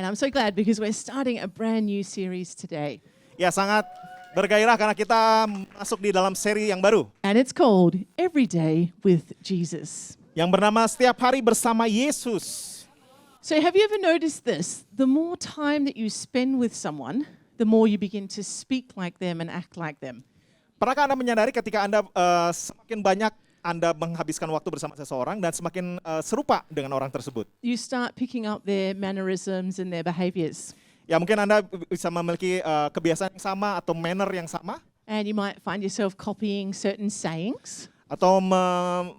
And I'm so glad because we're starting a brand new series today. Ya, sangat bergairah karena kita masuk di dalam seri yang baru And it's called Every Day with Jesus. yang bernama Setiap Hari Bersama Yesus. So have you ever noticed this? The more time that you spend with someone, the more you begin to speak like them and act like them. Pernahkah Anda menyadari ketika Anda semakin banyak Anda menghabiskan waktu bersama seseorang dan semakin serupa dengan orang tersebut? You start picking up their mannerisms and their behaviors. Ya, mungkin Anda bisa memiliki kebiasaan yang sama atau manner yang sama, And you might find yourself copying certain sayings. atau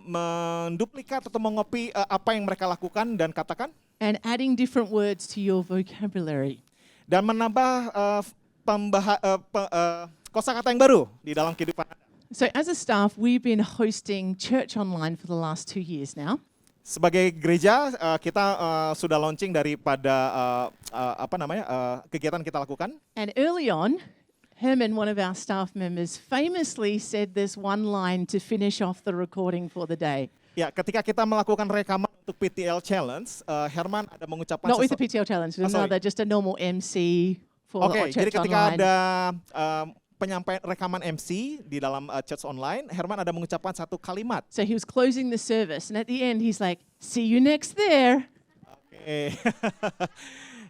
menduplikat atau mengopi apa yang mereka lakukan dan katakan, And adding different words to your vocabulary. dan menambah kosakata yang baru di dalam kehidupan Anda. So as a staff, we've been hosting church online for the last 2 years now. Sebagai gereja, kita sudah launching daripada kegiatan kita lakukan. And early on, Herman, one of our staff members, famously said this one line to finish off the recording for the day. Ya, ketika kita melakukan rekaman untuk PTL Challenge, Herman ada mengucapkan Not with the PTL challenge, with another, just a normal MC for Oke, church jadi ketika online. ada penyampaian rekaman MC di dalam church online, Herman ada mengucapkan satu kalimat. So he was closing the service, and at the end he's like, "See you next there." Oke.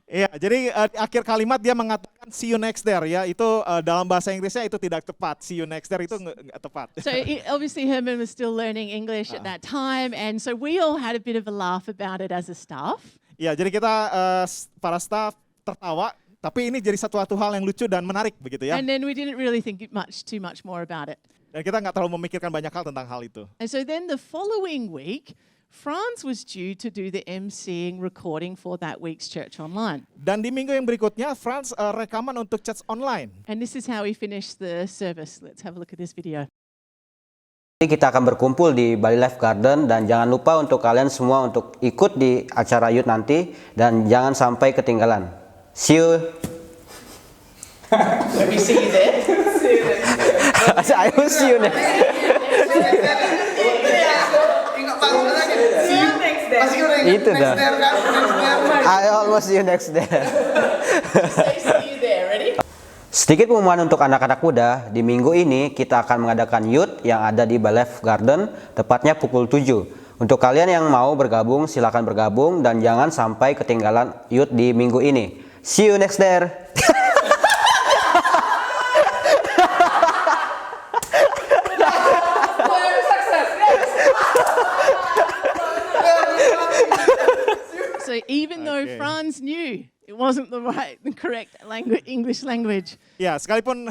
Iya, jadi di akhir kalimat dia mengatakan see you next there, ya. Itu dalam bahasa Inggrisnya itu tidak tepat. See you next there itu nggak tepat. So obviously Herman was still learning English at that time, and so we all had a bit of a laugh about it as a staff. Ya, jadi kita para staff tertawa, tapi ini jadi satu hal yang lucu dan menarik begitu ya. And then we didn't really think too much more about it. Dan kita nggak terlalu memikirkan banyak hal tentang hal itu. And so then the following week, Franz was due to do the emceeing recording for that week's church online. Dan di minggu yang berikutnya, Franz rekaman untuk church online. And this is how he finished the service. Let's have a look at this video. Kita akan berkumpul di Bali Life Garden dan jangan lupa untuk kalian semua untuk ikut di acara youth nanti dan jangan sampai ketinggalan. See you. Let me see you there. I will see you next. Itu dah. I almost see you next day. See you there. Ready? Sedikit pengumuman untuk anak-anak muda, di minggu ini kita akan mengadakan youth yang ada di Bali Life Garden, tepatnya pukul 7. Untuk kalian yang mau bergabung, silakan bergabung dan jangan sampai ketinggalan youth di minggu ini. See you next there. So even though Franz knew it wasn't the correct English language, Ya, sekalipun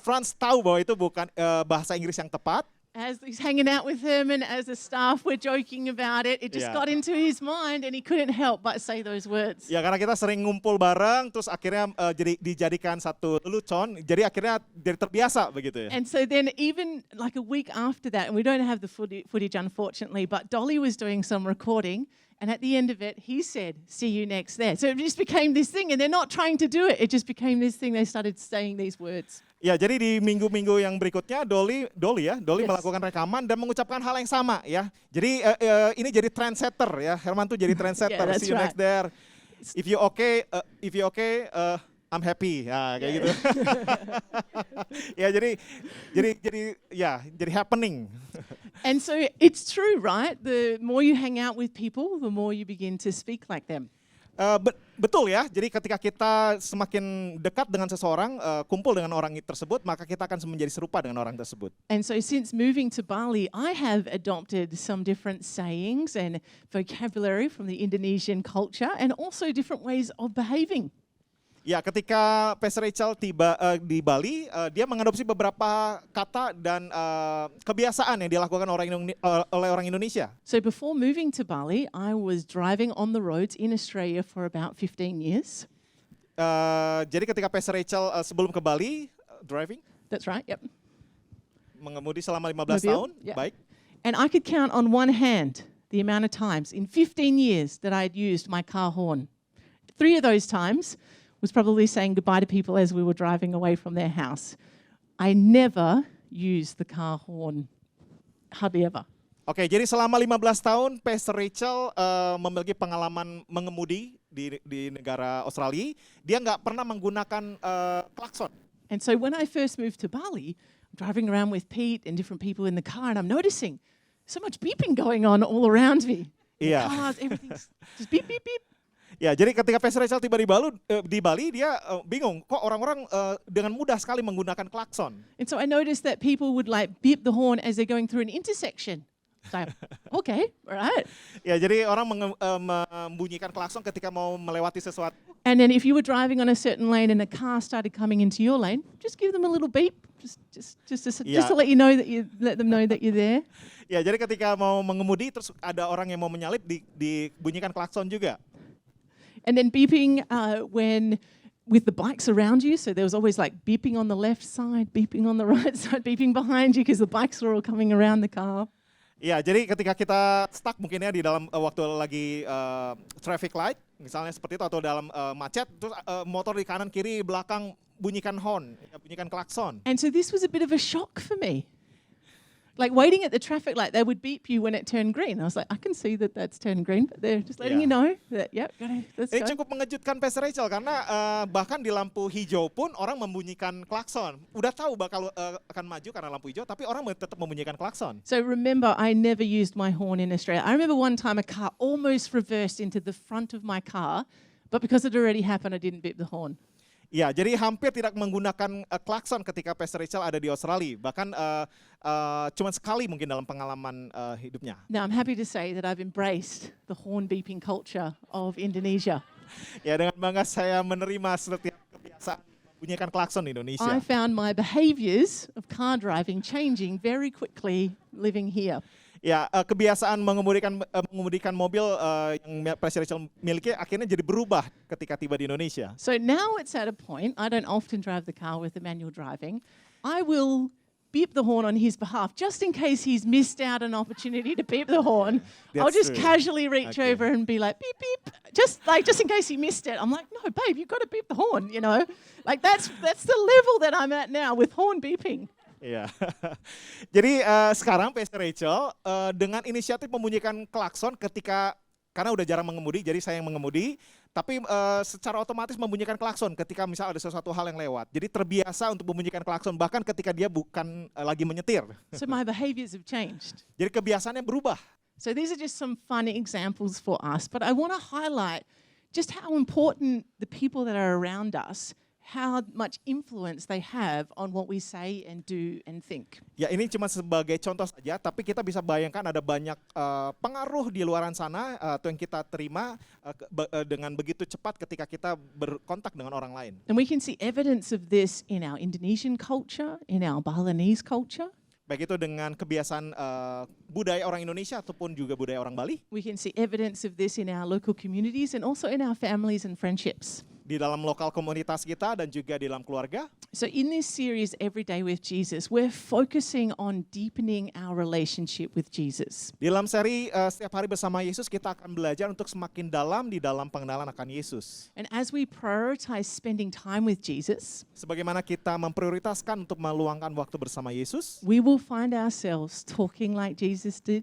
Franz tahu bahwa itu bukan bahasa Inggris yang tepat, as he's hanging out with Herman as a staff, we're joking about it. It just Yeah. got into his mind and he couldn't help but say those words. ya karena kita sering ngumpul bareng, terus akhirnya jadi dijadikan satu lelucon, jadi akhirnya jadi terbiasa begitu ya. And so then even like a week after that, and we don't have the footage unfortunately, but Dolly was doing some recording, and at the end of it, he said, "See you next there." So it just became this thing, and they're not trying to do it. It just became this thing. They started saying these words. Ya, jadi di minggu-minggu yang berikutnya Dolly Yes. melakukan rekaman dan mengucapkan hal yang sama ya. Jadi ini jadi trendsetter ya. Herman tuh jadi trendsetter. Yeah, that's See you next there. If you okay, I'm happy. Ya, kayak gitu. Ya, jadi happening. And so it's true, right? The more you hang out with people, the more you begin to speak like them. Betul ya. Jadi ketika kita semakin dekat dengan seseorang, kumpul dengan orang tersebut, maka kita akan menjadi serupa dengan orang tersebut. And so since moving to Bali, I have adopted some different sayings and vocabulary from the Indonesian culture and also different ways of behaving. Ya, ketika Pastor Rachel tiba di Bali, dia mengadopsi beberapa kata dan kebiasaan yang dilakukan oleh orang Indonesia. So before moving to Bali, I was driving on the roads in Australia for about 15 years. Jadi ketika Pastor Rachel sebelum ke Bali, driving, That's right, yep. mengemudi selama 15 Mobil, tahun, yeah. baik. And I could count on one hand the amount of times in 15 years that I had used my car horn. 3 of those times was probably saying goodbye to people as we were driving away from their house. I never used the car horn, hardly ever. Oke, jadi selama 15 tahun Pastor Rachel memiliki pengalaman mengemudi di negara Australia. Dia nggak pernah menggunakan klakson. And so when I first moved to Bali, I'm driving around with Pete and different people in the car, and I'm noticing so much beeping going on all around me. The Iya. cars, everything's just beep, beep, beep. Ya, jadi ketika Pastor Rachel tiba di Bali, dia bingung kok orang-orang dengan mudah sekali menggunakan klakson. And so I noticed that people would like beep the horn as they're going through an intersection. It's like, okay, all right. Ya, jadi orang membunyikan klakson ketika mau melewati sesuatu. And then if you were driving on a certain lane and a car started coming into your lane, just give them a little beep, just to let you know that let them know that you're there. Ya, jadi ketika mau mengemudi terus ada orang yang mau menyalip dibunyikan klakson juga. And then beeping when with the bikes around you. So there was always like beeping on the left side, beeping on the right side, beeping behind you because the bikes were all coming around the car. Ya, jadi ketika kita stuck mungkin ya di dalam waktu lagi traffic light, misalnya seperti itu, atau dalam macet, terus motor di kanan kiri belakang bunyikan horn, bunyikan klakson. And so this was a bit of a shock for me. Like waiting at the traffic light, they would beep you when it turned green. I was like, I can see that that's turned green, but they're just letting you know that, yep, let's Ini go. cukup mengejutkan Pastor Rachel karena bahkan di lampu hijau pun orang membunyikan klakson. Udah tahu bakal akan maju karena lampu hijau, tapi orang tetap membunyikan klakson. So remember, I never used my horn in Australia. I remember one time a car almost reversed into the front of my car, but because it already happened, I didn't beep the horn. Ya, jadi hampir tidak menggunakan klakson ketika Pastor Rachel ada di Australia. Bahkan cuma sekali mungkin dalam pengalaman hidupnya. Now, I'm happy to say that I've embraced the horn beeping culture of Indonesia. Ya, dengan bangga saya menerima setiap kebiasaan membunyikan klakson di Indonesia. I found my behaviors of car driving changing very quickly living here. Ya, kebiasaan mengemudikan mobil yang Pastor Rachel miliki akhirnya jadi berubah ketika tiba di Indonesia. So now it's at a point, I don't often drive the car with the manual driving. I will beep the horn on his behalf, just in case he's missed out an opportunity to beep the horn. I'll That's just true. casually reach Okay. over and be like, beep, beep, just in case he missed it. I'm like, no, babe, you've got to beep the horn, you know? Like that's the level that I'm at now with horn beeping. Iya. Jadi sekarang Pastor Rachel dengan inisiatif membunyikan klakson karena udah jarang mengemudi, jadi saya yang mengemudi, tapi secara otomatis membunyikan klakson ketika misal ada sesuatu hal yang lewat. Jadi terbiasa untuk membunyikan klakson bahkan ketika dia bukan lagi menyetir. So my behaviors have changed. Jadi kebiasaannya berubah. So these are just some fun examples for us, but I want to highlight just how important the people that are around us, how much influence they have on what we say and do and think. Ya, ini cuma sebagai contoh saja, tapi kita bisa bayangkan ada banyak pengaruh di luaran sana atau yang kita terima dengan begitu cepat ketika kita berkontak dengan orang lain. And we can see evidence of this in our Indonesian culture, in our Balinese culture. Baik itu dengan kebiasaan budaya orang Indonesia ataupun juga budaya orang Bali. We can see evidence of this in our local communities and also in our families and friendships. Di dalam lokal komunitas kita dan juga di dalam keluarga. So in this series, Every Day with Jesus, we're focusing on deepening our relationship with Jesus. Di dalam seri Setiap Hari Bersama Yesus, kita akan belajar untuk semakin dalam di dalam pengenalan akan Yesus. And as we prioritize spending time with Jesus, Sebagaimana kita memprioritaskan untuk meluangkan waktu bersama Yesus, we will find ourselves talking like Jesus did,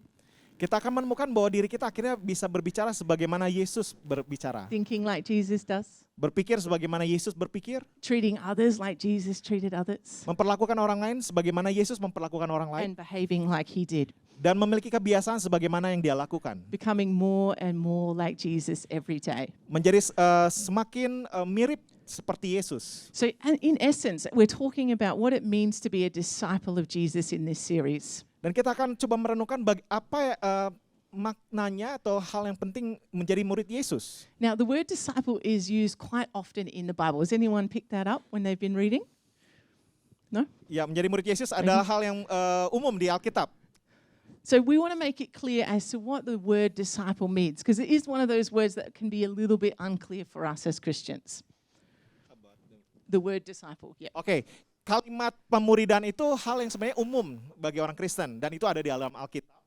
kita akan menemukan bahwa diri kita akhirnya bisa berbicara sebagaimana Yesus berbicara. thinking like Jesus does, Berpikir sebagaimana Yesus berpikir, treating others like Jesus treated others, memperlakukan orang lain sebagaimana Yesus memperlakukan orang lain, and behaving like he did, dan memiliki kebiasaan sebagaimana yang dia lakukan. becoming more and more like Jesus every day. Menjadi semakin mirip seperti Yesus. So in essence, we're talking about what it means to be a disciple of Jesus in this series. Dan kita akan coba merenungkan apa maknanya atau hal yang penting menjadi murid Yesus. Now, the word disciple is used quite often in the Bible. Has anyone picked that up when they've been reading? No? Ya, menjadi murid Yesus adalah hal yang umum di Alkitab. So we want to make it clear as to what the word disciple means, because it is one of those words that can be a little bit unclear for us as Christians. The word disciple, yeah. Oke, kalimat pemuridan itu hal yang sebenarnya umum bagi orang Kristen dan itu ada di dalam Alkitab.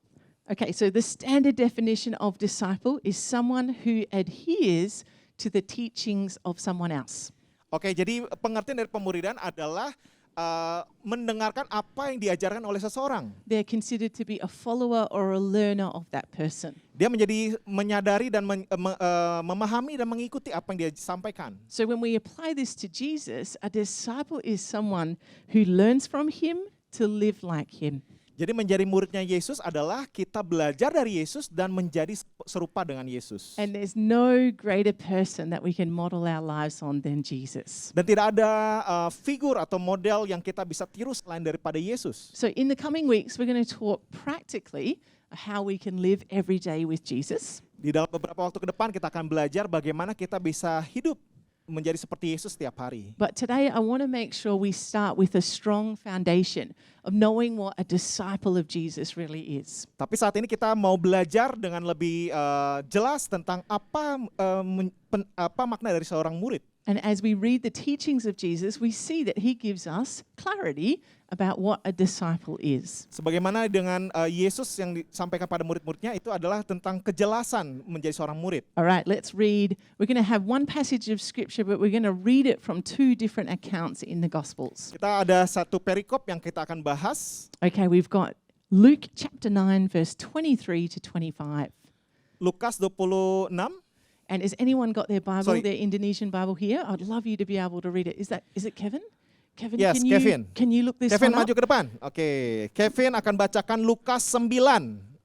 Okay, so the standard definition of disciple is someone who adheres to the teachings of someone else. Oke, jadi pengertian dari pemuridan adalah mendengarkan apa yang diajarkan oleh seseorang. They're considered to be a follower or a learner of that person. Dia menjadi menyadari dan memahami dan mengikuti apa yang dia sampaikan. So when we apply this to Jesus, a disciple is someone who learns from him to live like him. Jadi menjadi muridnya Yesus adalah kita belajar dari Yesus dan menjadi serupa dengan Yesus. And there's no greater person that we can model our lives on than Jesus. Dan tidak ada figur atau model yang kita bisa tiru selain daripada Yesus. So in the coming weeks, we're going to talk practically how we can live every day with Jesus. Di dalam beberapa waktu ke depan kita akan belajar bagaimana kita bisa hidup menjadi seperti Yesus setiap hari. But today I want to make sure we start with a strong foundation of knowing what a disciple of Jesus really is. Tapi saat ini kita mau belajar dengan lebih jelas tentang apa makna dari seorang murid. And as we read the teachings of Jesus, we see that he gives us clarity about what a disciple is. Sebagaimana dengan Yesus yang disampaikan pada murid-muridnya itu adalah tentang kejelasan menjadi seorang murid. All right, let's read. We're going to have one passage of scripture, but we're going to read it from two different accounts in the Gospels. Kita ada satu perikop yang kita akan bahas. Okay, we've got Luke chapter 9, verse 23 to 25. Lukas 26. And has anyone got their Bible, Sorry. their Indonesian Bible here? I'd love you to be able to read it. Is it Kevin? Kevin, Yes, can you, Kevin. Can you look this Kevin one maju up? ke depan. Oke, Kevin akan bacakan Lukas 9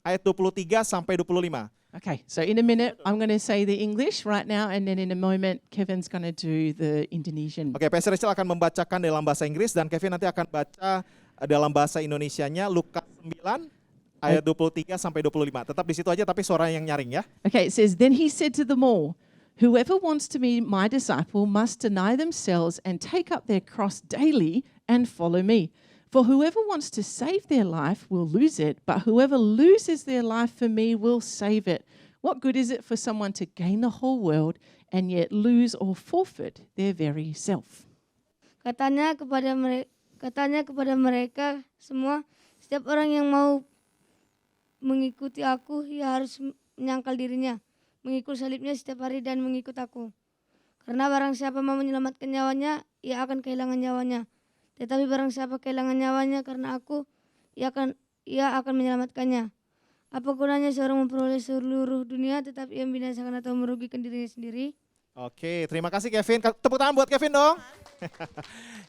ayat 23 sampai 25. Okay, so in a minute, I'm going to say the English right now, and then in a moment, Kevin's going to do the Indonesian. Oke, Pastor Rachel akan membacakan dalam bahasa Inggris dan Kevin nanti akan baca dalam bahasa Indonesianya Lukas 9 ayat 23 sampai 25. Tetap di situ aja tapi suara yang nyaring ya. Okay, it says, Then he said to them all, Whoever wants to be my disciple must deny themselves and take up their cross daily and follow me. For whoever wants to save their life will lose it, but whoever loses their life for me will save it. What good is it for someone to gain the whole world and yet lose or forfeit their very self? Katanya kepada mereka semua, setiap orang yang mau mengikuti aku, ia harus menyangkal dirinya, mengikul salibnya setiap hari dan mengikut aku. Karena barang siapa mau menyelamatkan nyawanya, ia akan kehilangan nyawanya. Tetapi barang siapa kehilangan nyawanya karena aku, ia akan menyelamatkannya. Apa gunanya seorang memperoleh seluruh dunia tetapi ia membinasakan atau merugikan dirinya sendiri? Oke, terima kasih Kevin. Tepuk tangan buat Kevin dong.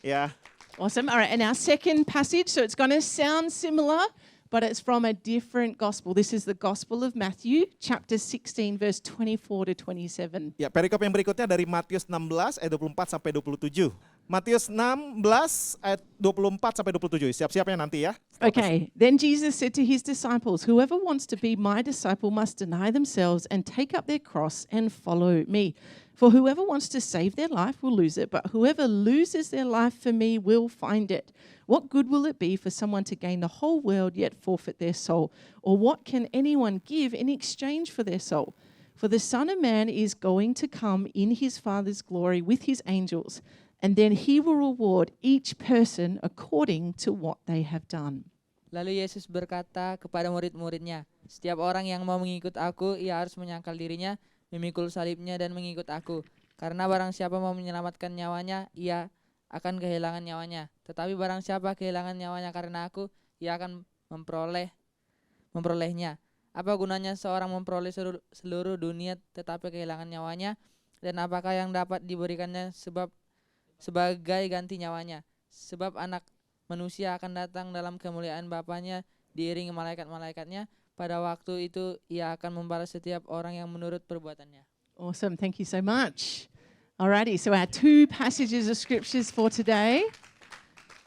Ya. Awesome. All right, and our second passage, so it's going to sound similar, but it's from a different gospel. This is the Gospel of Matthew, chapter 16, verse 24 to 27. Ya, perikop yang berikutnya dari Matius 16 ayat 24 sampai 27. Matius 16 ayat 24 sampai 27. Siap-siap ya nanti ya. Okay, then Jesus said to his disciples, Whoever wants to be my disciple must deny themselves and take up their cross and follow me. For whoever wants to save their life will lose it, but whoever loses their life for me will find it. What good will it be for someone to gain the whole world yet forfeit their soul? Or what can anyone give in exchange for their soul? For the Son of Man is going to come in his Father's glory with his angels, and then he will reward each person according to what they have done. Lalu Yesus berkata kepada murid-muridnya, setiap orang yang mau mengikut aku, ia harus menyangkal dirinya, memikul salibnya dan mengikut aku. Karena barang siapa mau menyelamatkan nyawanya, ia akan kehilangan nyawanya. Tetapi barang siapa kehilangan nyawanya karena aku, ia akan memperolehnya. Apa gunanya seorang memperoleh seluruh dunia tetapi kehilangan nyawanya? Dan apakah yang dapat diberikannya sebagai ganti nyawanya? Sebab anak manusia akan datang dalam kemuliaan Bapanya diiringi malaikat-malaikatnya. Pada waktu itu ia akan membalas setiap orang yang menurut perbuatannya. Awesome, thank you so much. Alrighty, so our two passages of scriptures for today.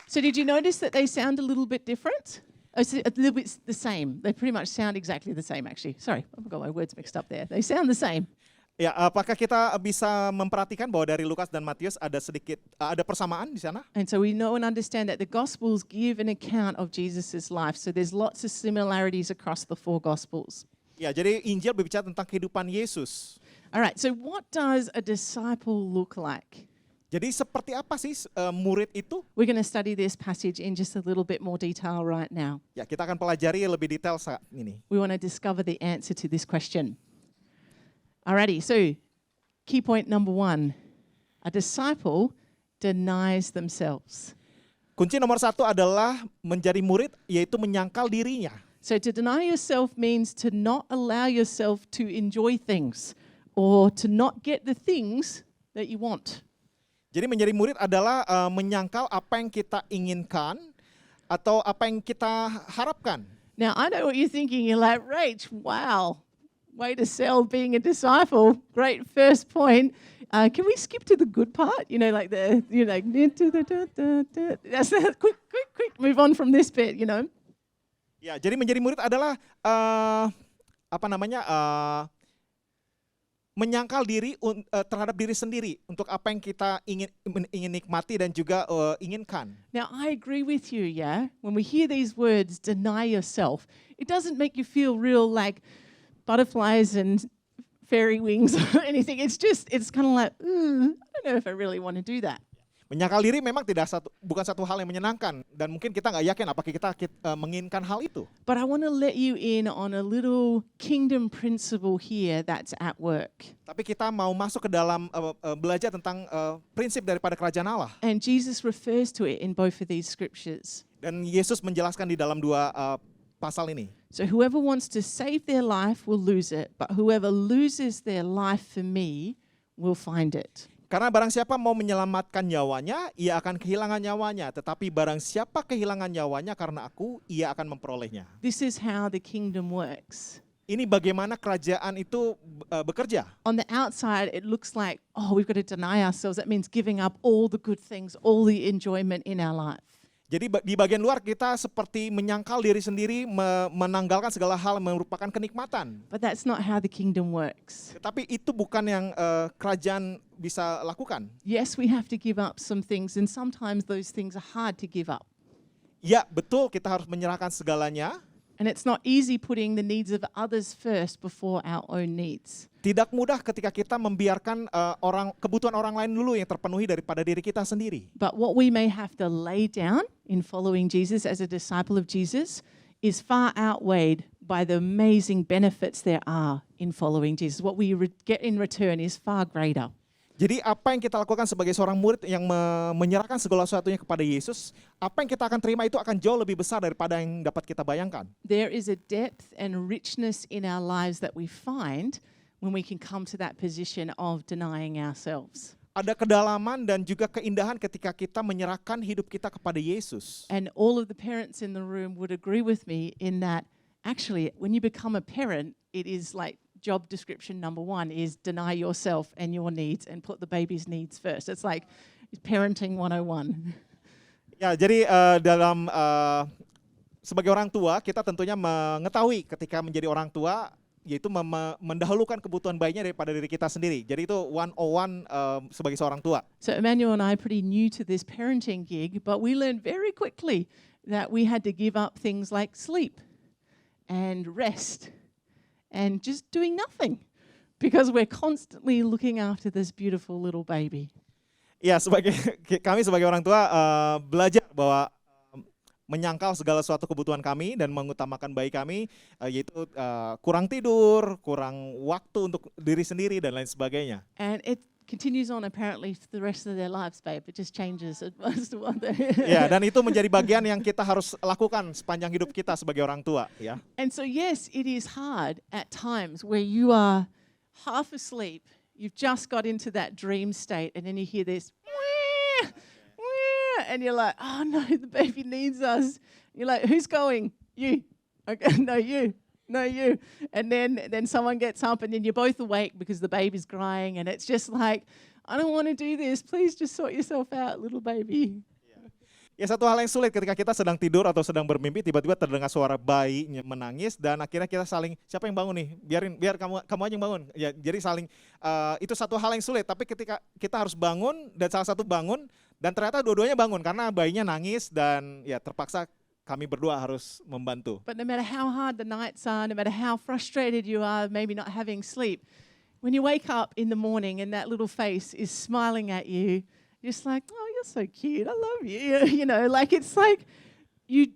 So did you notice that they sound a little bit different? Oh, so a little bit the same. They pretty much sound exactly the same actually. Sorry, I've got my words mixed up there. They sound the same. Ya, apakah kita bisa memperhatikan bahwa dari Lukas dan Matius ada sedikit ada persamaan di sana? And so we know and understand that the Gospels give an account of Jesus' life. So there's lots of similarities across the four Gospels. Ya, jadi Injil berbicara tentang kehidupan Yesus. All right, so what does a disciple look like? Jadi seperti apa sih murid itu? We're going to study this passage in just a little bit more detail right now. Ya, kita akan pelajari lebih detail saat ini. We want to discover the answer to this question. Alrighty, so key point number 1. A disciple denies themselves. Kunci nomor 1 adalah menjadi murid, yaitu menyangkal dirinya. So to deny yourself means to not allow yourself to enjoy things or to not get the things that you want. Jadi menjadi murid adalah menyangkal apa yang kita inginkan atau apa yang kita harapkan. Now, I know what you're thinking. You're like, Rach, wow, way to sell being a disciple. Great first point. Can we skip to the good part? You know, like that's quick, move on from this bit, you know. Ya, jadi menjadi murid adalah menyangkal diri terhadap diri sendiri untuk apa yang kita ingin nikmati dan juga inginkan. Now, I agree with you, yeah? When we hear these words, deny yourself, it doesn't make you feel real like butterflies and fairy wings or anything. It's kind of like, I don't know if I really want to do that. Menyangkal diri memang bukan satu hal yang menyenangkan dan mungkin kita nggak yakin apakah kita menginginkan hal itu. But I want to let you in on a little kingdom principle here that's at work. Tapi kita mau masuk ke dalam belajar tentang prinsip daripada kerajaan Allah. And Jesus refers to it in both of these scriptures. Dan Yesus menjelaskan di dalam 2 pasal ini. So whoever wants to save their life will lose it, but whoever loses their life for me will find it. Karena barang siapa mau menyelamatkan nyawanya, ia akan kehilangan nyawanya. Tetapi barang siapa kehilangan nyawanya karena aku, ia akan memperolehnya. This is how the kingdom works. Ini bagaimana kerajaan itu bekerja. On the outside, it looks like, oh, we've got to deny ourselves. That means giving up all the good things, all the enjoyment in our life. Jadi di bagian luar kita seperti menyangkal diri sendiri, menanggalkan segala hal yang merupakan kenikmatan. But that's not how the kingdom works. Tetapi itu bukan yang kerajaan bisa lakukan. Yes, we have to give up some things, and sometimes those things are hard to give up. Ya, betul, kita harus menyerahkan segalanya. And it's not easy putting the needs of others first before our own needs. Tidak mudah ketika kita membiarkan kebutuhan orang lain dulu yang terpenuhi daripada diri kita sendiri. But what we may have to lay down in following Jesus as a disciple of Jesus is far outweighed by the amazing benefits there are in following Jesus. What we get in return is far greater. Jadi apa yang kita lakukan sebagai seorang murid yang menyerahkan segala sesuatunya kepada Yesus, apa yang kita akan terima itu akan jauh lebih besar daripada yang dapat kita bayangkan. There is a depth and richness in our lives that we find when we can come to that position of denying ourselves. Ada kedalaman dan juga keindahan ketika kita menyerahkan hidup kita kepada Yesus. And all of the parents in the room would agree with me in that actually when you become a parent, it is like job description number 1 is deny yourself and your needs and put the baby's needs first. It's like parenting 101. Ya, jadi dalam sebagai orang tua kita tentunya mengetahui ketika menjadi orang tua yaitu mendahulukan kebutuhan bayinya daripada diri kita sendiri. Jadi itu 101 sebagai seorang tua. So Emmanuel and I are pretty new to this parenting gig, but we learned very quickly that we had to give up things like sleep and rest and just doing nothing because we're constantly looking after this beautiful little baby. Ya, kami sebagai orang tua belajar bahwa menyangkal segala suatu kebutuhan kami dan mengutamakan bayi kami, yaitu kurang tidur, kurang waktu untuk diri sendiri dan lain sebagainya. And it continues on apparently for the rest of their lives, babe. It just changes as to what they. Ya, dan itu menjadi bagian yang kita harus lakukan sepanjang hidup kita sebagai orang tua, ya. And so yes, it is hard at times where you are half asleep, you've just got into that dream state, and then you hear this, "Wah, wah," and you're like, oh no, the baby needs us. You're like, who's going? You. Okay, no, you. No, you. And then someone gets up and then you're both awake because the baby's crying and it's just like, I don't want to do this. Please just sort yourself out, little baby. Ya, satu hal yang sulit ketika kita sedang tidur atau sedang bermimpi, tiba-tiba terdengar suara bayi menangis dan akhirnya kita saling, siapa yang bangun nih? Biar kamu aja yang bangun. Ya, jadi saling itu satu hal yang sulit. Tapi ketika kita harus bangun dan salah satu bangun dan ternyata dua-duanya bangun karena bayinya nangis dan ya terpaksa kami berdua harus membantu. But no matter how hard the nights are, no matter how frustrated you are, maybe not having sleep, when you wake up in the morning and that little face is smiling at you, you're just like, oh, you're so cute. I love you. You know, like it's like you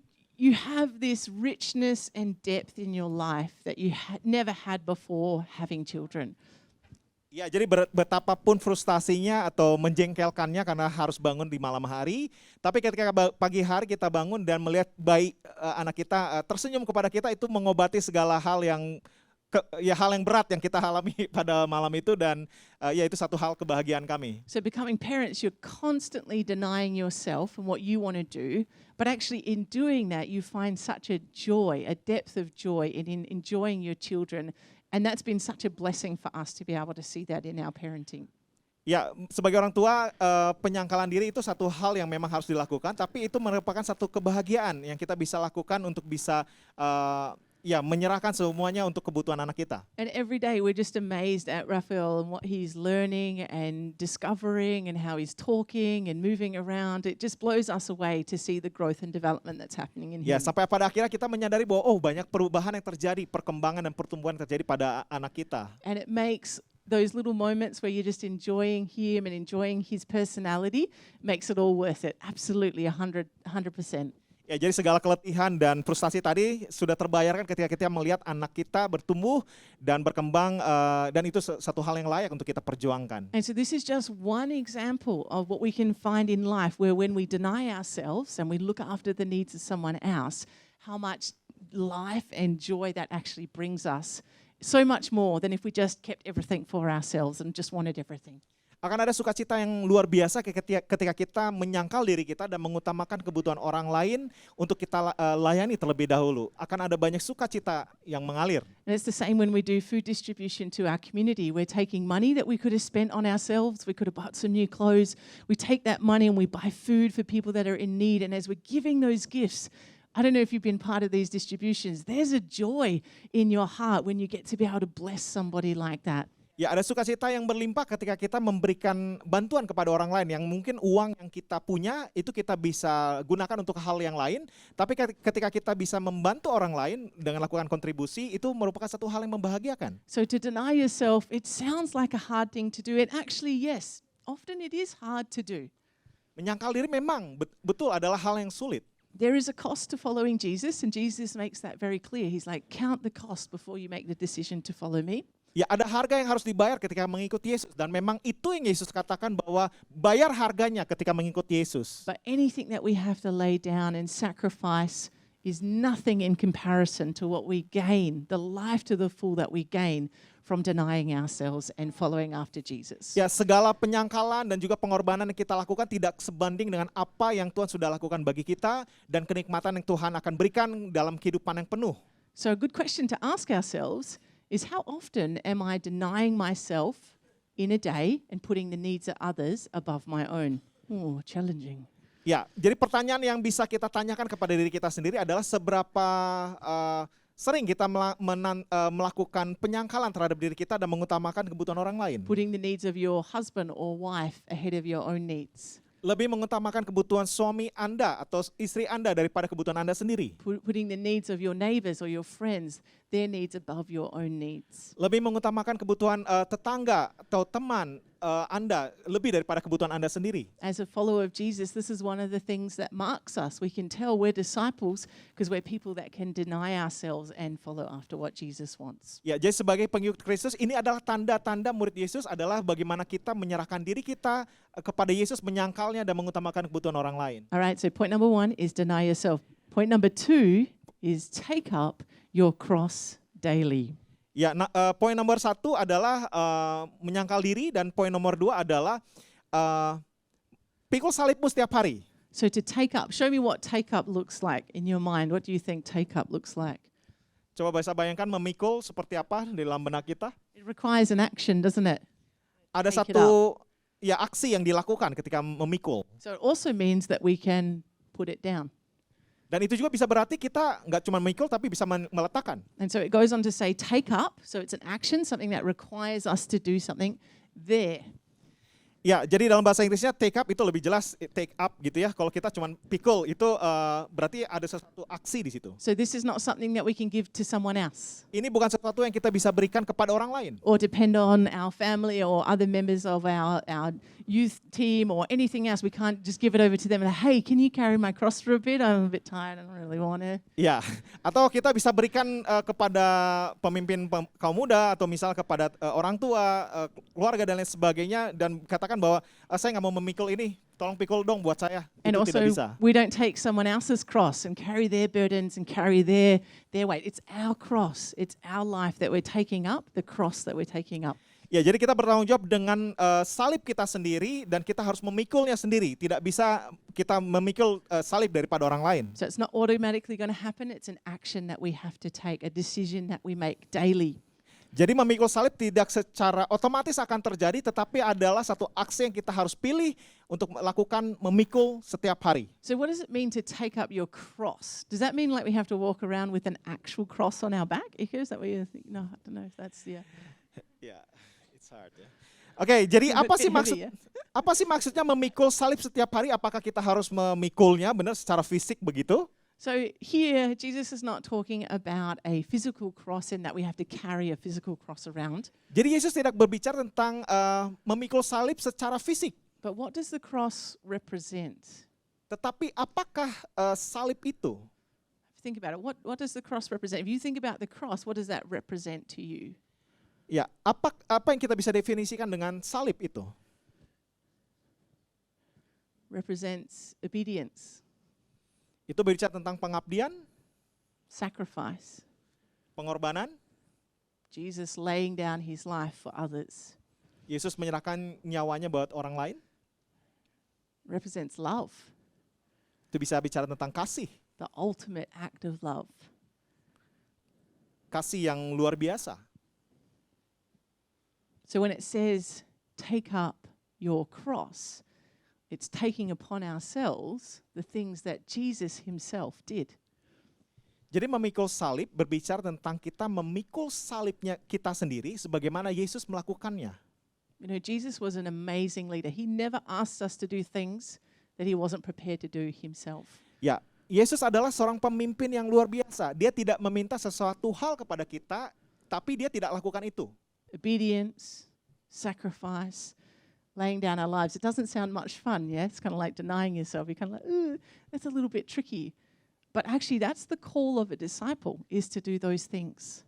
have this richness and depth in your life that you never had before having children. Ya, jadi betapapun frustasinya atau menjengkelkannya karena harus bangun di malam hari, tapi ketika pagi hari kita bangun dan melihat bayi anak kita tersenyum kepada kita, itu mengobati segala hal yang hal yang berat yang kita alami pada malam itu, dan ya itu satu hal kebahagiaan kami. So becoming parents, you're constantly denying yourself and what you want to do, but actually in doing that, you find such a joy, a depth of joy in enjoying your children. And that's been such a blessing for us to be able to see that in our parenting. Ya, sebagai orang tua, penyangkalan diri itu satu hal yang memang harus dilakukan, tapi itu merupakan satu kebahagiaan yang kita bisa lakukan untuk bisa ya menyerahkan semuanya untuk kebutuhan anak kita. And every day we're just amazed at Raphael and what he's learning and discovering and how he's talking and moving around. It just blows us away to see the growth and development that's happening in Ya, him. sampai pada akhirnya kita menyadari bahwa banyak perubahan yang terjadi, perkembangan dan pertumbuhan yang terjadi pada anak kita. And it makes those little moments where you're just enjoying him and enjoying his personality, makes it all worth it. Absolutely 100%. Ya, jadi segala keletihan dan frustasi tadi sudah terbayarkan ketika kita melihat anak kita bertumbuh dan berkembang, dan itu satu hal yang layak untuk kita perjuangkan. And so this is just one example of what we can find in life where when we deny ourselves and we look after the needs of someone else, how much life and joy that actually brings us. So much more than if we just kept everything for ourselves and just wanted everything. Akan ada sukacita yang luar biasa ketika kita menyangkal diri kita dan mengutamakan kebutuhan orang lain untuk kita layani terlebih dahulu. Akan ada banyak sukacita yang mengalir. And it's the same when we do food distribution to our community. We're taking money that we could have spent on ourselves. We could have bought some new clothes. We take that money and we buy food for people that are in need. And as we're giving those gifts, I don't know if you've been part of these distributions, there's a joy in your heart when you get to be able to bless somebody like that. Ya, ada sukacita yang berlimpah ketika kita memberikan bantuan kepada orang lain, yang mungkin uang yang kita punya itu kita bisa gunakan untuk hal yang lain, tapi ketika kita bisa membantu orang lain dengan lakukan kontribusi, itu merupakan satu hal yang membahagiakan. So to deny yourself, it sounds like a hard thing to do. And actually, yes, often it is hard to do. Menyangkal diri memang betul adalah hal yang sulit. There is a cost to following Jesus, and Jesus makes that very clear. He's like, count the cost before you make the decision to follow me. Ya, ada harga yang harus dibayar ketika mengikuti Yesus, dan memang itu yang Yesus katakan bahwa bayar harganya ketika mengikuti Yesus. But anything that we have to lay down and sacrifice is nothing in comparison to what we gain, the life to the full that we gain from denying ourselves and following after Jesus. Ya, segala penyangkalan dan juga pengorbanan yang kita lakukan tidak sebanding dengan apa yang Tuhan sudah lakukan bagi kita dan kenikmatan yang Tuhan akan berikan dalam kehidupan yang penuh. So a good question to ask ourselves is, how often am I denying myself in a day and putting the needs of others above my own? Oh, challenging. Ya, jadi pertanyaan yang bisa kita tanyakan kepada diri kita sendiri adalah seberapa sering kita melakukan penyangkalan terhadap diri kita dan mengutamakan kebutuhan orang lain. Putting the needs of your husband or wife ahead of your own needs. Lebih mengutamakan kebutuhan suami Anda atau istri Anda daripada kebutuhan Anda sendiri. Putting the needs of your neighbors or your friends, their needs above your own needs. Lebih mengutamakan kebutuhan tetangga atau teman Anda lebih daripada kebutuhan Anda sendiri. As a follower of Jesus, this is one of the things that marks us. We can tell we're disciples because we're people that can deny ourselves and follow after what Jesus wants. Ya, jadi sebagai pengikut Kristus, ini adalah tanda-tanda murid Yesus adalah bagaimana kita menyerahkan diri kita kepada Yesus, menyangkalnya dan mengutamakan kebutuhan orang lain. All right, so point number 1 is deny yourself. Point number 2 is take up your cross daily. Ya, poin nomor 1 adalah menyangkal diri, dan poin nomor 2 adalah pikul salibmu setiap hari. So to take up, show me what take up looks like in your mind. What do you think take up looks like? Coba bisa bayangkan memikul seperti apa di dalam benak kita. It requires an action, doesn't it? Ada Take it satu ya aksi yang dilakukan ketika memikul. So it also means that we can put it down. Dan itu juga bisa berarti kita nggak cuma memikul tapi bisa meletakkan. And so it goes on to say take up, so it's an action, something that requires us to do something there. Ya, jadi dalam bahasa Inggrisnya take up itu lebih jelas take up gitu ya. Kalau kita cuman pikul itu berarti ada sesuatu aksi di situ. So this is not something that we can give to someone else Ini bukan sesuatu yang kita bisa berikan kepada orang lain. or depend on our family or other members of our youth team or anything else. We can't just give it over to them and, hey, can you carry my cross for a bit? I'm a bit tired, I don't really want to. Ya, atau kita bisa berikan kepada pemimpin kaum muda atau misal kepada orang tua, keluarga dan lain sebagainya dan katakan bahwa saya nggak mau memikul ini, tolong pikul dong buat saya. And Itu also, tidak bisa. we don't take someone else's cross and carry their burdens and carry their weight. It's our cross. It's our life that we're taking up, the cross that we're taking up. Ya, jadi kita bertanggung jawab dengan salib kita sendiri dan kita harus memikulnya sendiri. Tidak bisa kita memikul salib daripada orang lain. So it's not automatically going to happen. It's an action that we have to take, a decision that we make daily. Jadi memikul salib tidak secara otomatis akan terjadi, tetapi adalah satu aksi yang kita harus pilih untuk melakukan memikul setiap hari. So what does it mean to take up your cross? Does that mean like we have to walk around with an actual cross on our back? Is that what you think? No, I don't know if that's Ya, it's hard ya. Oke, jadi It's a apa bit sih heavy, ya? apa sih maksudnya memikul salib setiap hari? Apakah kita harus memikulnya benar secara fisik begitu? So here, Jesus is not talking about a physical cross in that we have to carry a physical cross around. Jadi Yesus tidak berbicara tentang memikul salib secara fisik. But what does the cross represent? Tetapi apakah salib itu? Think about it. What does the cross represent? If you think about the cross, what does that represent to you? Ya, apa yang kita bisa definisikan dengan salib itu? Represents obedience, Itu berbicara tentang pengabdian, sacrifice. pengorbanan. Jesus laying down his life for others. Yesus menyerahkan nyawanya buat orang lain. Represents love, Itu bisa bicara tentang kasih. the ultimate act of love. Kasih yang luar biasa. So when it says, take up your cross, it's taking upon ourselves the things that Jesus himself did. Jadi memikul salib berbicara tentang kita memikul salibnya kita sendiri sebagaimana Yesus melakukannya. You know, Jesus was an amazing leader. He never asked us to do things that he wasn't prepared to do himself. Ya, Yesus adalah seorang pemimpin yang luar biasa. Dia tidak meminta sesuatu hal kepada kita, tapi dia tidak lakukan itu. Obedience, sacrifice, laying down our lives. It doesn't sound much fun, yeah? It's kind of like denying yourself. You're kind of like, ooh, that's a little bit tricky. But actually, that's the call of a disciple, is to do those things.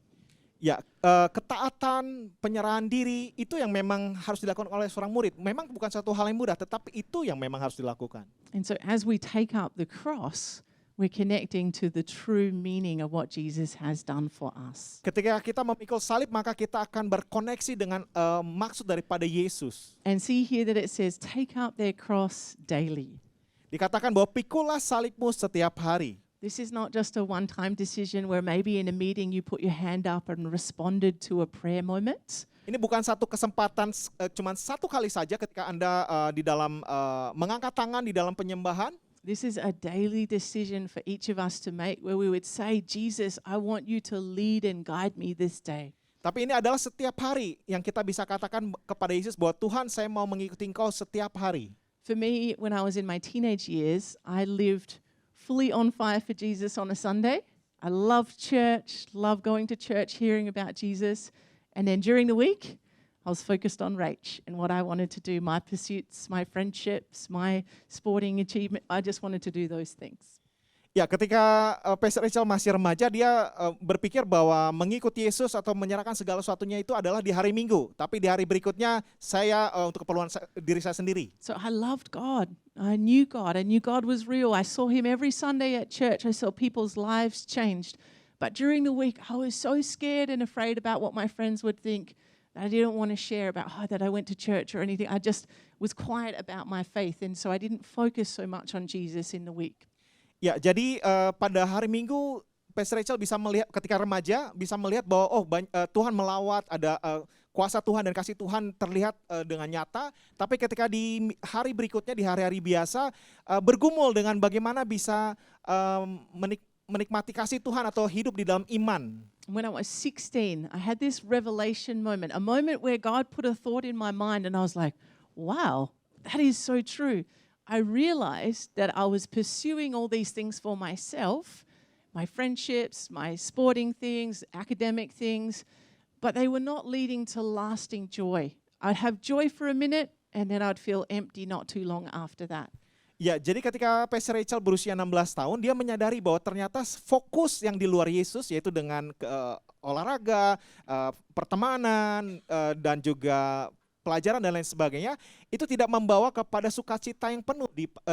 Ya, ketaatan, penyerahan diri itu yang memang harus dilakukan oleh seorang murid. Memang bukan satu hal yang mudah, tetapi itu yang memang harus dilakukan. And so as we take up the cross, we're connecting to the true meaning of what Jesus has done for us. Ketika kita memikul salib, maka kita akan berkoneksi dengan maksud daripada Yesus. And see here that it says, take up their cross daily. Dikatakan bahwa pikullah salibmu setiap hari. This is not just a one-time decision where maybe in a meeting you put your hand up and responded to a prayer moment. Ini bukan satu kesempatan, cuman satu kali saja ketika Anda di dalam mengangkat tangan di dalam penyembahan. This is a daily decision for each of us to make where we would say, Jesus, I want you to lead and guide me this day. Tapi ini adalah setiap hari yang kita bisa katakan kepada Yesus bahwa Tuhan, saya mau mengikuti Engkau setiap hari. For me, when I was in my teenage years, I lived fully on fire for Jesus on a Sunday. I loved church, loved going to church, hearing about Jesus. And then during the week, I was focused on Rach and what I wanted to do, my pursuits, my friendships, my sporting achievement. I just wanted to do those things. Ya, ketika Pastor Rachel masih remaja, dia berpikir bahwa mengikuti Yesus atau menyerahkan segala sesuatunya itu adalah di hari Minggu. Tapi di hari berikutnya, saya untuk keperluan diri saya sendiri. So I loved God. I knew God. I knew God was real. I saw him every Sunday at church. I saw people's lives changed. But during the week, I was so scared and afraid about what my friends would think. I didn't want to share about that I went to church or anything. I just was quiet about my faith. And so I didn't focus so much on Jesus in the week. Ya, jadi pada hari Minggu, Pastor Rachel bisa melihat ketika remaja, bisa melihat bahwa Tuhan melawat, ada kuasa Tuhan dan kasih Tuhan terlihat dengan nyata. Tapi ketika di hari berikutnya, di hari-hari biasa, bergumul dengan bagaimana bisa menikmati kasih Tuhan atau hidup di dalam iman. When I was 16, I had this revelation moment, a moment where God put a thought in my mind and I was like, wow, that is so true. I realized that I was pursuing all these things for myself, my friendships, my sporting things, academic things, but they were not leading to lasting joy. I'd have joy for a minute and then I'd feel empty not too long after that. Ya, jadi ketika Pastor Rachel berusia 16 tahun, dia menyadari bahwa ternyata fokus yang di luar Yesus, yaitu dengan olahraga, pertemanan, dan juga pelajaran dan lain sebagainya, itu tidak membawa kepada sukacita yang penuh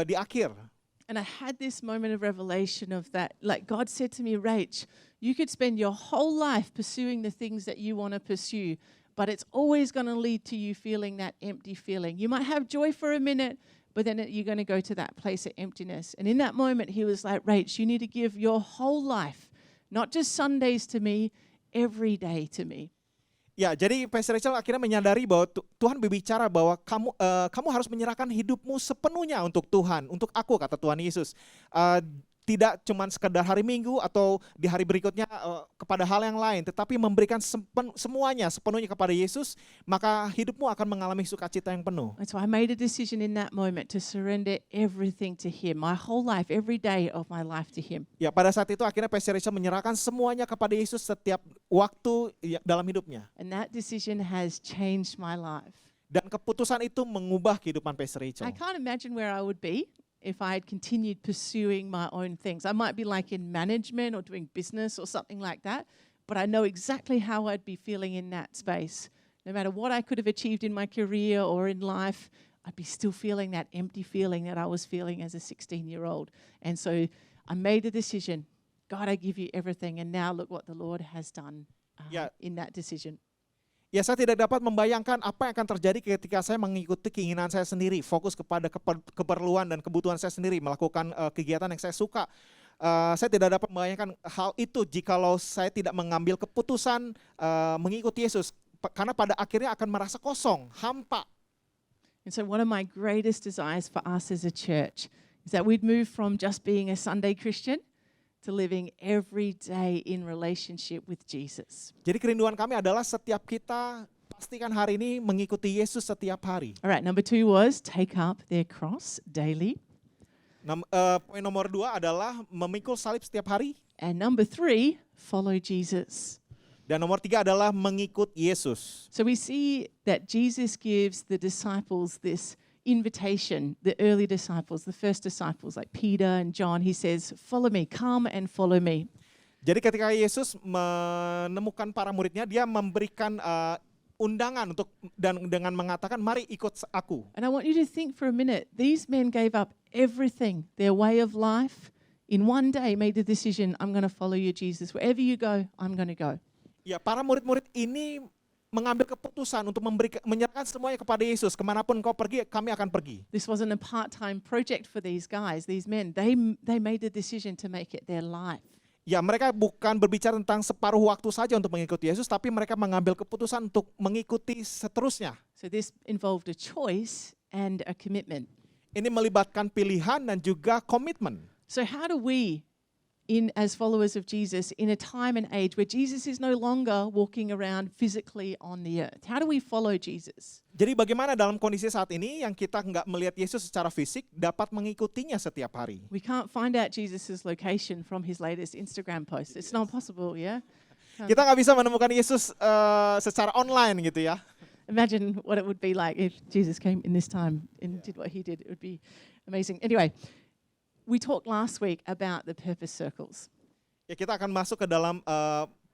di akhir. And I had this moment of revelation of that. Like God said to me, Rach, you could spend your whole life pursuing the things that you want to pursue, but it's always going to lead to you feeling that empty feeling. You might have joy for a minute, but then you're going to go to that place of emptiness. And in that moment, he was like, Rach, you need to give your whole life, not just Sundays to me, every day to me. Ya, jadi Pastor Rachel akhirnya menyadari bahwa Tuhan berbicara bahwa kamu harus menyerahkan hidupmu sepenuhnya untuk Tuhan, untuk aku, kata Tuhan Yesus. Tidak cuma sekedar hari Minggu atau di hari berikutnya kepada hal yang lain, tetapi memberikan semuanya sepenuhnya kepada Yesus, maka hidupmu akan mengalami sukacita yang penuh. And so I made a decision in that moment to surrender everything to him, my whole life, every day of my life to him. Ya, pada saat itu akhirnya Pastor Rachel menyerahkan semuanya kepada Yesus setiap waktu dalam hidupnya. And that decision has changed my life. Dan keputusan itu mengubah kehidupan Pastor Rachel. I can't imagine where I would be if I had continued pursuing my own things. I might be like in management or doing business or something like that, but I know exactly how I'd be feeling in that space. No matter what I could have achieved in my career or in life, I'd be still feeling that empty feeling that I was feeling as a 16-year-old. And so I made a decision. God, I give you everything. And now look what the Lord has done in that decision. Ya, saya tidak dapat membayangkan apa yang akan terjadi ketika saya mengikuti keinginan saya sendiri, fokus kepada keperluan dan kebutuhan saya sendiri, melakukan kegiatan yang saya suka. Saya tidak dapat membayangkan hal itu jikalau saya tidak mengambil keputusan mengikuti Yesus, karena pada akhirnya akan merasa kosong, hampa. And so one of my greatest desires for us as a church is that we'd move from just being a Sunday Christian to living every day in relationship with Jesus. Jadi kerinduan kami adalah setiap kita pastikan hari ini mengikuti Yesus setiap hari. All right, number 2 was take up their cross daily. Poin nomor 2 adalah memikul salib setiap hari. And number 3, follow Jesus. Dan nomor 3 adalah mengikut Yesus. So we see that Jesus gives the disciples this invitation, the early disciples, the first disciples like Peter and John. He says, follow me, come and follow me. Jadi ketika Yesus menemukan para muridnya, dia memberikan undangan dan dengan mengatakan, mari ikut aku. And I want you to think for a minute, these men gave up everything, their way of life, in one day made the decision, I'm going to follow you, Jesus. Wherever you go, I'm going to go. Ya, para murid-murid ini mengambil keputusan untuk menyerahkan semuanya kepada Yesus. Kemanapun kau pergi, kami akan pergi. This wasn't a part-time project for these guys, these men. They made the decision to make it their life. Ya, mereka bukan berbicara tentang separuh waktu saja untuk mengikuti Yesus, tapi mereka mengambil keputusan untuk mengikuti seterusnya. So this involved a choice and a commitment. Ini melibatkan pilihan dan juga komitmen. So how do we, as followers of Jesus, in a time and age where Jesus is no longer walking around physically on the earth, how do we follow Jesus? Jadi bagaimana dalam kondisi saat ini yang kita nggak melihat Yesus secara fisik dapat mengikutinya setiap hari? We can't find out Jesus' location from his latest Instagram post. It's not possible, yeah? Kita nggak bisa menemukan Yesus secara online gitu ya. Imagine what it would be like if Jesus came in this time and did what he did. It would be amazing. Anyway, we talked last week about the purpose circles. Ya, kita akan masuk ke dalam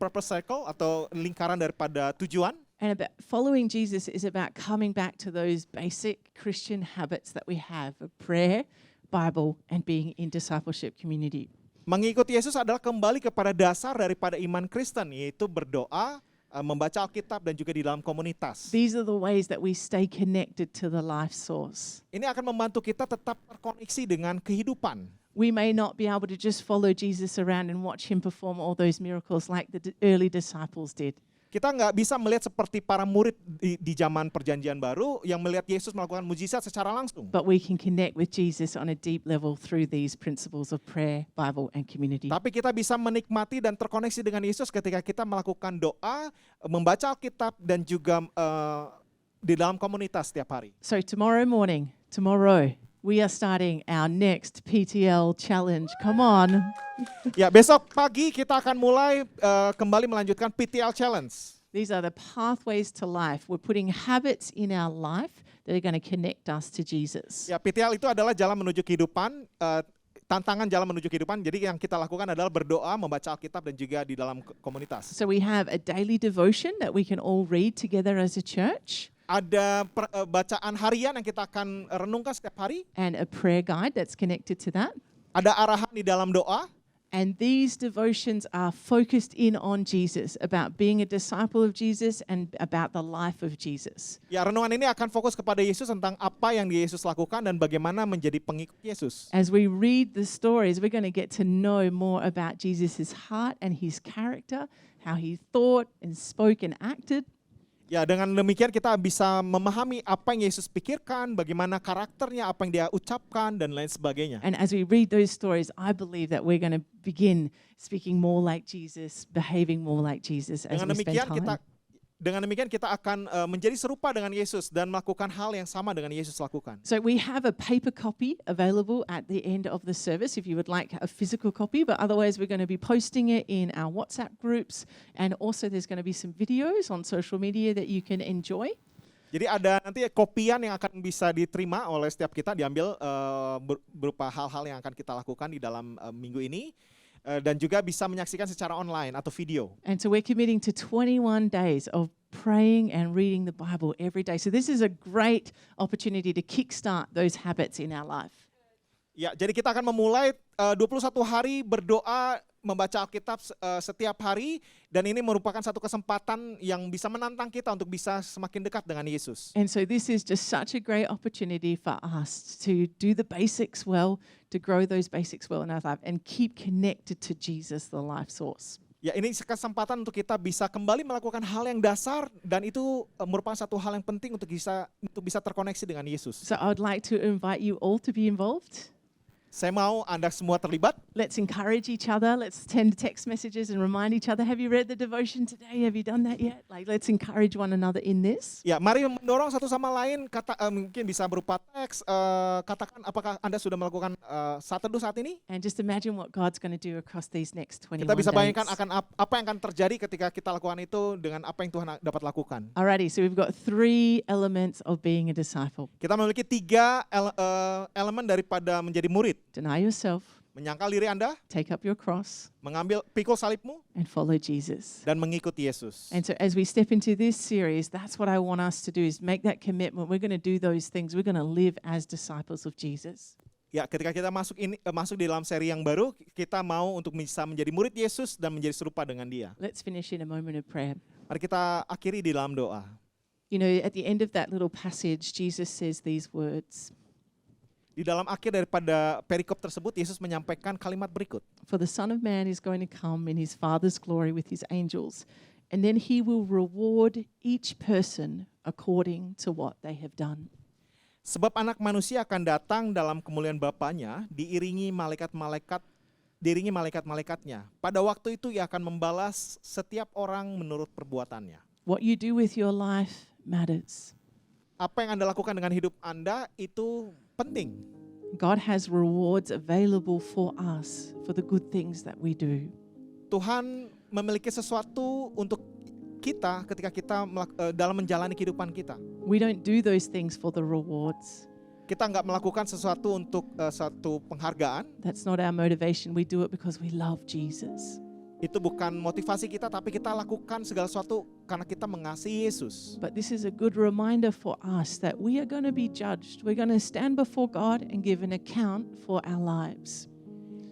purpose circle atau lingkaran daripada tujuan. And about following Jesus is about coming back to those basic Christian habits that we have of prayer, Bible, and being in discipleship community. Mengikuti Yesus adalah kembali kepada dasar daripada iman Kristen, yaitu berdoa, membaca Alkitab, dan juga di dalam komunitas. These are the ways that we stay connected to the life source. Ini akan membantu kita tetap terkoneksi dengan kehidupan. We may not be able to just follow Jesus around and watch him perform all those miracles like the early disciples did. Kita nggak bisa melihat seperti para murid di zaman perjanjian baru yang melihat Yesus melakukan mujizat secara langsung. But we can connect with Jesus on a deep level through these principles of prayer, Bible, and community. Tapi kita bisa menikmati dan terkoneksi dengan Yesus ketika kita melakukan doa, membaca Alkitab, dan juga di dalam komunitas setiap hari. So tomorrow, we are starting our next PTL challenge. Come on. Ya, besok pagi kita akan mulai kembali melanjutkan PTL Challenge. These are the pathways to life. We're putting habits in our life that are going to connect us to Jesus. Ya, PTL itu adalah jalan menuju kehidupan, tantangan jalan menuju kehidupan. Jadi yang kita lakukan adalah berdoa, membaca Alkitab dan juga di dalam komunitas. So we have a daily devotion that we can all read together as a church, Ada bacaan harian yang kita akan renungkan setiap hari. and a prayer guide that's connected to that. Ada arahan di dalam doa. And these devotions are focused in on Jesus, about being a disciple of Jesus and about the life of Jesus. Ya, renungan ini akan fokus kepada Yesus, tentang apa yang Yesus lakukan dan bagaimana menjadi pengikut Yesus. As we read the stories, we're going to get to know more about Jesus' heart and his character, how he thought and spoke and acted. Ya, dengan demikian kita bisa memahami apa yang Yesus pikirkan, bagaimana karakternya, apa yang dia ucapkan, dan lain sebagainya. And as we read those stories, I believe that we're going to begin speaking more like Jesus, behaving more like Jesus as we spend time. Dengan demikian kita akan menjadi serupa dengan Yesus dan melakukan hal yang sama dengan Yesus lakukan. So we have a paper copy available at the end of the service if you would like a physical copy, but otherwise we're going to be posting it in our WhatsApp groups, and also there's going to be some videos on social media that you can enjoy. Jadi ada nanti kopian yang akan bisa diterima oleh setiap kita, diambil berupa hal-hal yang akan kita lakukan di dalam minggu ini. Dan juga bisa menyaksikan secara online atau video. And so we're committing to 21 days of praying and reading the Bible every day. So this is a great opportunity to kickstart those habits in our life. Ya, jadi kita akan memulai 21 hari berdoa, membaca Alkitab setiap hari, dan ini merupakan satu kesempatan yang bisa menantang kita untuk bisa semakin dekat dengan Yesus. And so this is just such a great opportunity for us to do the basics well, to grow those basics well in our life and keep connected to Jesus, the life source. Ya, ini kesempatan untuk kita bisa kembali melakukan hal yang dasar, dan itu merupakan satu hal yang penting untuk bisa terkoneksi dengan Yesus. So I would like to invite you all to be involved. Saya mau Anda semua terlibat. Let's encourage each other. Let's send text messages and remind each other, have you read the devotion today? Have you done that yet? Like, let's encourage one another in this. Ya, mari mendorong satu sama lain. Mungkin bisa berupa teks. Katakan apakah Anda sudah melakukan saat teduh saat ini? And just imagine what God's going to do across these next 21 Kita bisa bayangkan days. akan apa yang akan terjadi ketika kita lakukan itu dengan apa yang Tuhan dapat lakukan. Alrighty, so we've got 3 elements of being a disciple. Kita memiliki 3 elemen daripada menjadi murid. Deny yourself, Menyangkal diri Anda, take up your cross, pikul salibmu, and follow Jesus. dan mengikuti Yesus. And so as we step into this series, that's what I want us to do, is make that commitment. We're going to do those things. We're going to live as disciples of Jesus. Ya, ketika kita masuk di dalam seri yang baru, kita mau untuk bisa menjadi murid Yesus dan menjadi serupa dengan Dia. Let's finish in a moment of prayer. Mari kita akhiri di dalam doa. You know, at the end of that little passage, Jesus says these words, Di dalam akhir daripada perikop tersebut, Yesus menyampaikan kalimat berikut. "For the Son of Man is going to come in his Father's glory with his angels, and then he will reward each person according to what they have done." Sebab anak manusia akan datang dalam kemuliaan Bapanya, diiringi malaikat-malaikatnya. Pada waktu itu ia akan membalas setiap orang menurut perbuatannya. What you do with your life matters. Apa yang Anda lakukan dengan hidup Anda itu penting. God has rewards available for us for the good things that we do. Tuhan memiliki sesuatu untuk kita ketika kita dalam menjalani kehidupan kita. We don't do those things for the rewards. Kita nggak melakukan sesuatu untuk satu penghargaan. That's not our motivation. We do it because we love Jesus. Itu bukan motivasi kita, tapi kita lakukan segala sesuatu karena kita mengasihi Yesus. But this is a good reminder for us that we are going to be judged. We're going to stand before God and give an account for our lives.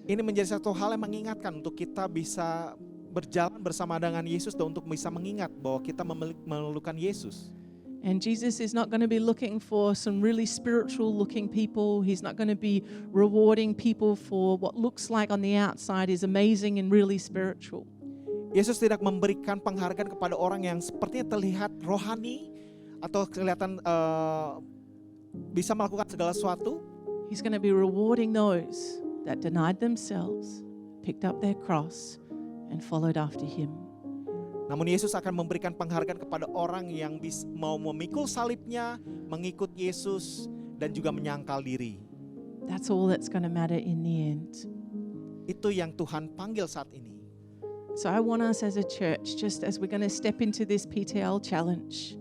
Ini menjadi satu hal yang mengingatkan untuk kita bisa berjalan bersama dengan Yesus dan untuk bisa mengingat bahwa kita memerlukan Yesus. And Jesus is not going to be looking for some really spiritual looking people. He's not going to be rewarding people for what looks like on the outside is amazing and really spiritual. Yesus tidak memberikan penghargaan kepada orang yang sepertinya terlihat rohani atau kelihatan bisa melakukan segala sesuatu. He's going to be rewarding those that denied themselves, picked up their cross, and followed after him. Namun Yesus akan memberikan penghargaan kepada orang yang mau memikul salibnya, mengikut Yesus, dan juga menyangkal diri. That's all that's going to matter in the end. Itu yang Tuhan panggil saat ini. So I want us as a church, just as we're going to step into this PTL challenge,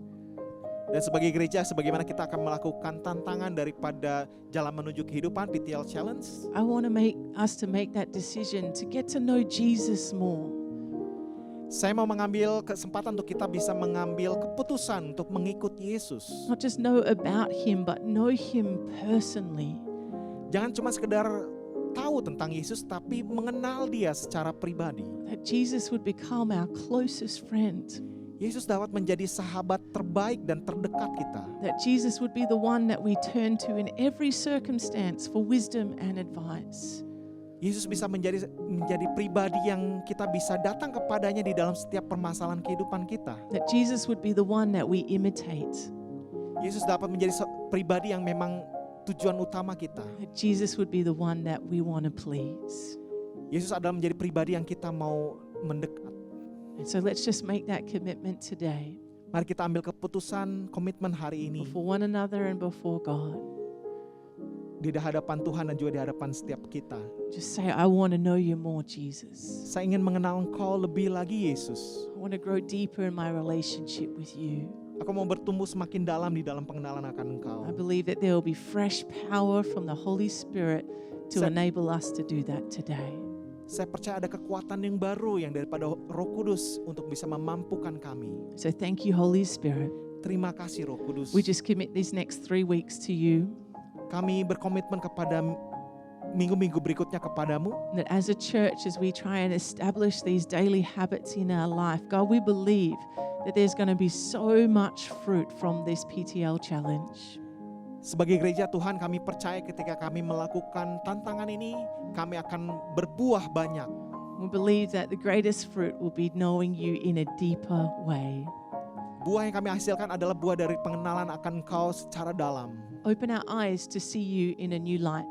Dan sebagai gereja, sebagaimana kita akan melakukan tantangan daripada jalan menuju kehidupan PTL Challenge, I want to make us to make that decision to get to know Jesus more. saya mau mengambil kesempatan untuk kita bisa mengambil keputusan untuk mengikut Yesus. Not just know about him, but know him personally. Jangan cuma sekedar tahu tentang Yesus, tapi mengenal dia secara pribadi. That Jesus would become our closest friend. Yesus dapat menjadi sahabat terbaik dan terdekat kita. That Jesus would be the one that we turn to in every circumstance for wisdom and advice. Yesus bisa menjadi pribadi yang kita bisa datang kepadanya di dalam setiap permasalahan kehidupan kita. That Jesus would be the one that we imitate. Yesus dapat menjadi pribadi yang memang tujuan utama kita. That Jesus would be the one that we want to please. Yesus adalah menjadi pribadi yang kita mau mendekat. And so let's just make that commitment today Mari kita ambil keputusan komitmen hari ini before one another and before God. di hadapan Tuhan dan juga di hadapan setiap kita. Just say, I want to know you more, Jesus. Saya ingin mengenal Engkau lebih lagi, Yesus. I want to grow deeper in my relationship with you. Aku mau bertumbuh semakin dalam di dalam pengenalan akan Engkau. I believe that there will be fresh power from the Holy Spirit to enable us to do that today. Saya percaya ada kekuatan yang baru yang daripada Roh Kudus untuk bisa memampukan kami. So thank you, Holy Spirit. Terima kasih Roh Kudus. We just commit these next 3 weeks to you. Kami berkomitmen kepada minggu-minggu berikutnya kepadamu. That as a church, as we try and establish these daily habits in our life, God, we believe that there's going to be so much fruit from this PTL challenge. Sebagai gereja Tuhan, kami percaya ketika kami melakukan tantangan ini, kami akan berbuah banyak. We believe that the greatest fruit will be knowing you in a deeper way. Buah yang kami hasilkan adalah buah dari pengenalan akan Engkau secara dalam. Open our eyes to see you in a new light.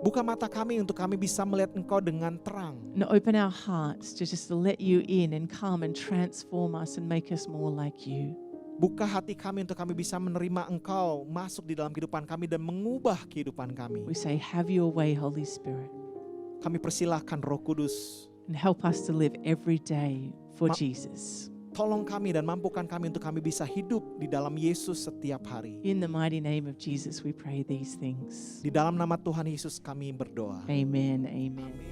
Buka mata kami untuk kami bisa melihat Engkau dengan terang. And open our hearts to just let you in and come and transform us and make us more like you. Buka hati kami untuk kami bisa menerima Engkau masuk di dalam kehidupan kami dan mengubah kehidupan kami. We say, have your way, Holy Spirit, Kami persilahkan Roh Kudus. and help us to live every day for Jesus. Tolong kami dan mampukan kami untuk kami bisa hidup di dalam Yesus setiap hari. In the mighty name of Jesus, we pray these things. Di dalam nama Tuhan Yesus kami berdoa. Amen. Amen. Amin.